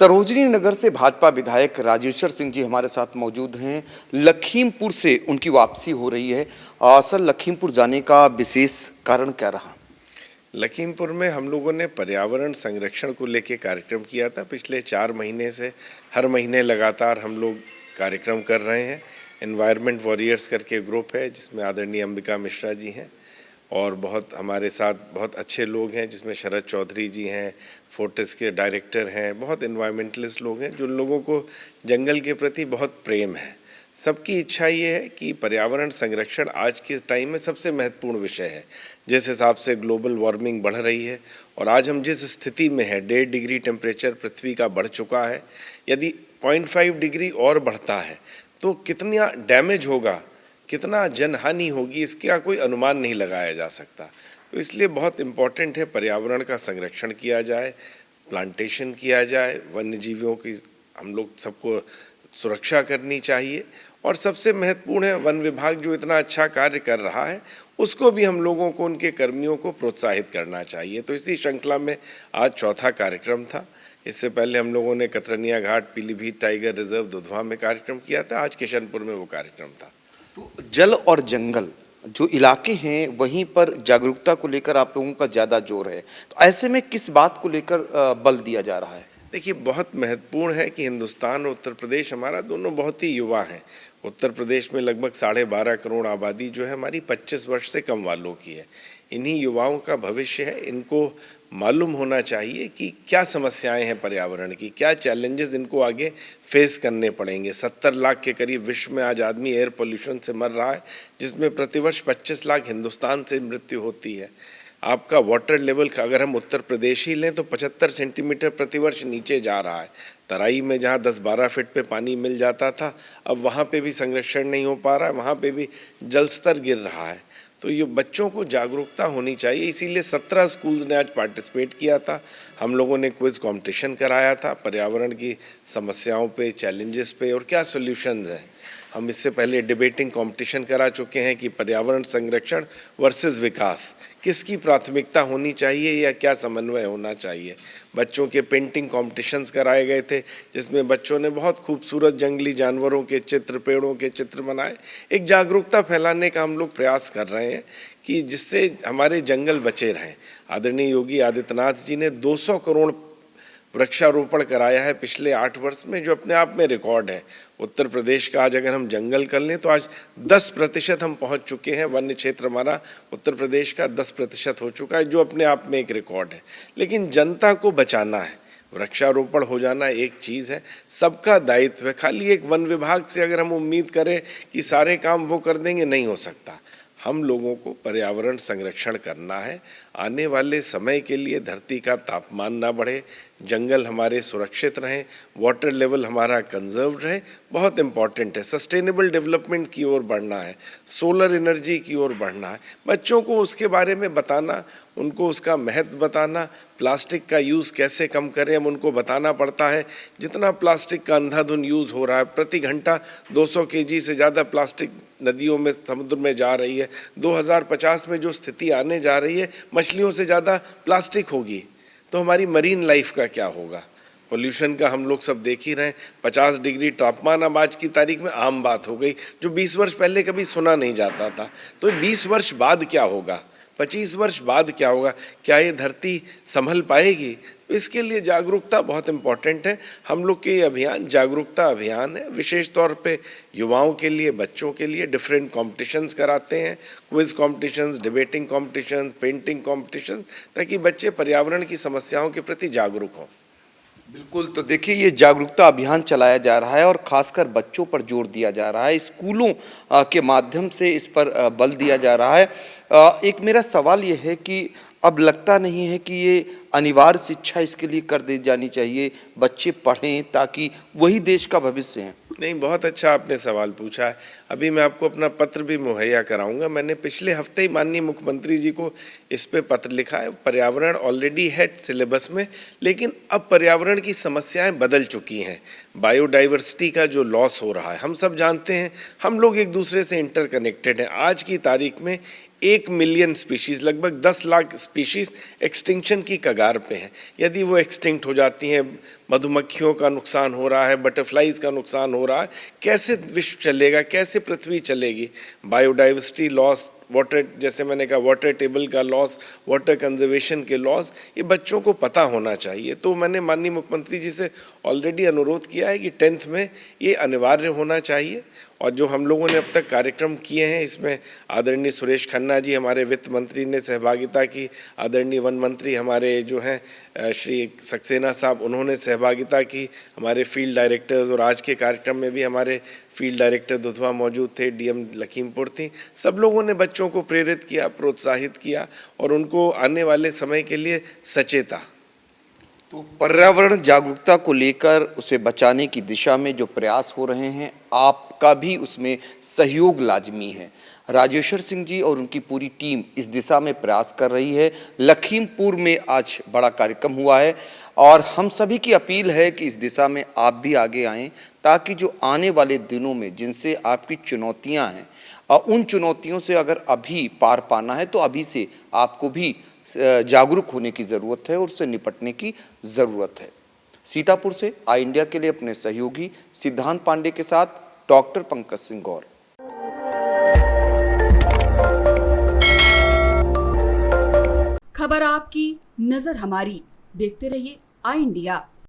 सरोजनी नगर से भाजपा विधायक राजेश्वर सिंह जी हमारे साथ मौजूद हैं। लखीमपुर से उनकी वापसी हो रही है। सर, लखीमपुर जाने का विशेष कारण क्या रहा? लखीमपुर में हम लोगों ने पर्यावरण संरक्षण को लेकर कार्यक्रम किया था। पिछले 4 महीने से हर महीने लगातार हम लोग कार्यक्रम कर रहे हैं। एनवायरनमेंट वॉरियर्स करके ग्रुप है जिसमें आदरणीय अंबिका मिश्रा जी हैं और बहुत हमारे साथ बहुत अच्छे लोग हैं, जिसमें शरद चौधरी जी हैं, फोर्टिस के डायरेक्टर हैं, बहुत एनवायरमेंटलिस्ट लोग हैं, जो लोगों को जंगल के प्रति बहुत प्रेम है। सबकी इच्छा ये है कि पर्यावरण संरक्षण आज के टाइम में सबसे महत्वपूर्ण विषय है। जिस हिसाब से ग्लोबल वार्मिंग बढ़ रही है और आज हम जिस स्थिति में है, 1.5 डिग्री टेम्परेचर पृथ्वी का बढ़ चुका है। यदि 0.5 डिग्री और बढ़ता है तो कितना डैमेज होगा, कितना जनहानि होगी, इसका कोई अनुमान नहीं लगाया जा सकता। तो इसलिए बहुत इम्पोर्टेंट है पर्यावरण का संरक्षण किया जाए, प्लांटेशन किया जाए, वन्य जीवियों की हम लोग सबको सुरक्षा करनी चाहिए। और सबसे महत्वपूर्ण है वन विभाग जो इतना अच्छा कार्य कर रहा है उसको भी हम लोगों को, उनके कर्मियों को प्रोत्साहित करना चाहिए। तो इसी श्रृंखला में आज चौथा कार्यक्रम था। इससे पहले हम लोगों ने कतरनिया घाट, पीलीभीत टाइगर रिजर्व, दुधवा में कार्यक्रम किया था। आज किशनपुर में वो कार्यक्रम था। तो जल और जंगल जो इलाके हैं वहीं पर जागरूकता को लेकर आप लोगों का ज़्यादा जोर है, तो ऐसे में किस बात को लेकर बल दिया जा रहा है? देखिए, बहुत महत्वपूर्ण है कि हिंदुस्तान और उत्तर प्रदेश हमारा दोनों बहुत ही युवा हैं। उत्तर प्रदेश में लगभग 12.5 करोड़ आबादी जो है हमारी 25 वर्ष से कम वालों की है। इन्हीं युवाओं का भविष्य है। इनको मालूम होना चाहिए कि क्या समस्याएं हैं पर्यावरण की, क्या चैलेंजेस इनको आगे फेस करने पड़ेंगे। 70 लाख के करीब विश्व में आज आदमी एयर पोल्यूशन से मर रहा है, जिसमें प्रतिवर्ष 25 लाख हिंदुस्तान से मृत्यु होती है। आपका वाटर लेवल का अगर हम उत्तर प्रदेश ही लें तो 75 सेंटीमीटर प्रतिवर्ष नीचे जा रहा है। तराई में जहाँ 10-12 फीट पे पानी मिल जाता था, अब वहाँ पे भी संरक्षण नहीं हो पा रहा है, वहाँ पे भी जल स्तर गिर रहा है। तो ये बच्चों को जागरूकता होनी चाहिए। इसीलिए 17 स्कूल्स ने आज पार्टिसिपेट किया था। हम लोगों ने क्विज कंपटीशन कराया था पर्यावरण की समस्याओं पे, चैलेंजेस पे और क्या सॉल्यूशंस हैं। हम इससे पहले डिबेटिंग कंपटीशन करा चुके हैं कि पर्यावरण संरक्षण वर्सेस विकास, किसकी प्राथमिकता होनी चाहिए या क्या समन्वय होना चाहिए। बच्चों के पेंटिंग कॉम्पिटिशन्स कराए गए थे, जिसमें बच्चों ने बहुत खूबसूरत जंगली जानवरों के चित्र, पेड़ों के चित्र बनाए। एक जागरूकता फैलाने का हम लोग प्रयास कर रहे हैं कि जिससे हमारे जंगल बचे रहें। आदरणीय योगी आदित्यनाथ जी ने 200 करोड़ वृक्षारोपण कराया है पिछले 8 वर्ष में, जो अपने आप में रिकॉर्ड है। उत्तर प्रदेश का आज अगर हम जंगल कर लें तो आज 10% हम पहुंच चुके हैं। वन्य क्षेत्र हमारा उत्तर प्रदेश का 10% हो चुका है, जो अपने आप में एक रिकॉर्ड है। लेकिन जनता को बचाना है। वृक्षारोपण हो जाना एक चीज़ है, सबका दायित्व है। खाली एक वन विभाग से अगर हम उम्मीद करें कि सारे काम वो कर देंगे, नहीं हो सकता। हम लोगों को पर्यावरण संरक्षण करना है। आने वाले समय के लिए धरती का तापमान ना बढ़े, जंगल हमारे सुरक्षित रहें, वाटर लेवल हमारा कंजर्व रहे, बहुत इम्पॉर्टेंट है। सस्टेनेबल डेवलपमेंट की ओर बढ़ना है, सोलर एनर्जी की ओर बढ़ना है। बच्चों को उसके बारे में बताना, उनको उसका महत्व बताना, प्लास्टिक का यूज़ कैसे कम करें हम उनको बताना पड़ता है। जितना प्लास्टिक का अंधाधुंध यूज़ हो रहा है, प्रति घंटा 200 केजी से ज़्यादा प्लास्टिक नदियों में, समुद्र में जा रही है। 2050 में जो स्थिति आने जा रही है, मछलियों से ज़्यादा प्लास्टिक होगी, तो हमारी मरीन लाइफ का क्या होगा। पोल्यूशन का हम लोग सब देख ही रहे हैं। 50 डिग्री तापमान अब आज की तारीख में आम बात हो गई, जो 20 वर्ष पहले कभी सुना नहीं जाता था। तो 20 वर्ष बाद क्या होगा, 25 वर्ष बाद क्या होगा, क्या ये धरती संभल पाएगी? इसके लिए जागरूकता बहुत इम्पॉर्टेंट है। हम लोग के ये अभियान जागरूकता अभियान है। विशेष तौर पे युवाओं के लिए, बच्चों के लिए डिफरेंट कॉम्पिटिशन्स कराते हैं, quiz competitions, debating competitions, painting competitions, ताकि बच्चे पर्यावरण की समस्याओं के प्रति जागरूक हों। बिल्कुल, तो देखिए ये जागरूकता अभियान चलाया जा रहा है और खासकर बच्चों पर जोर दिया जा रहा है। स्कूलों के माध्यम से इस पर बल दिया जा रहा है। एक मेरा सवाल ये है कि अब लगता नहीं है कि ये अनिवार्य शिक्षा इसके लिए कर दी जानी चाहिए, बच्चे पढ़ें ताकि वही देश का भविष्य है? नहीं, बहुत अच्छा आपने सवाल पूछा है। अभी मैं आपको अपना पत्र भी मुहैया कराऊंगा। मैंने पिछले हफ्ते ही माननीय मुख्यमंत्री जी को इस पे पत्र लिखा है। पर्यावरण ऑलरेडी है सिलेबस में, लेकिन अब पर्यावरण की समस्याएं बदल चुकी हैं। बायोडाइवर्सिटी का जो लॉस हो रहा है, हम सब जानते हैं, हम लोग एक दूसरे से इंटरकनेक्टेड हैं। आज की तारीख में 1 मिलियन स्पीशीज़, लगभग 10 लाख स्पीशीज़ एक्सटिंक्शन की कगार पे हैं। यदि वो एक्सटिंक्ट हो जाती हैं, मधुमक्खियों का नुकसान हो रहा है, बटरफ्लाइज का नुकसान हो रहा है, कैसे विश्व चलेगा, कैसे पृथ्वी चलेगी? बायोडाइवर्सिटी लॉस, वाटर, जैसे मैंने कहा, वाटर टेबल का लॉस, वाटर कंजर्वेशन के लॉस, ये बच्चों को पता होना चाहिए। तो मैंने माननीय मुख्यमंत्री जी से ऑलरेडी अनुरोध किया है कि 10th में ये अनिवार्य होना चाहिए। और जो हम लोगों ने अब तक कार्यक्रम किए हैं, इसमें आदरणीय सुरेश खन्ना जी हमारे वित्त मंत्री ने सहभागिता की, आदरणीय वन मंत्री हमारे जो हैं श्री सक्सेना साहब, उन्होंने सहभागिता की, हमारे फील्ड डायरेक्टर्स, और आज के कार्यक्रम में भी हमारे फील्ड डायरेक्टर दुधवा मौजूद थे, डीएम लखीमपुर थी। सब लोगों ने बच्चों को प्रेरित किया, प्रोत्साहित किया और उनको आने वाले समय के लिए सचेता। तो पर्यावरण जागरूकता को लेकर उसे बचाने की दिशा में जो प्रयास हो रहे हैं, आपका भी उसमें सहयोग लाजमी है। राजेश्वर सिंह जी और उनकी पूरी टीम इस दिशा में प्रयास कर रही है। लखीमपुर में आज बड़ा कार्यक्रम हुआ है और हम सभी की अपील है कि इस दिशा में आप भी आगे आएं, ताकि जो आने वाले दिनों में जिनसे आपकी चुनौतियां हैं, उन चुनौतियों से अगर अभी पार पाना है तो अभी से आपको भी जागरूक होने की ज़रूरत है और उससे निपटने की ज़रूरत है। सीतापुर से आई इंडिया के लिए अपने सहयोगी सिद्धांत पांडे के साथ डॉक्टर पंकज सिंह गौर। खबर आपकी, नजर हमारी। देखते रहिए आई इंडिया।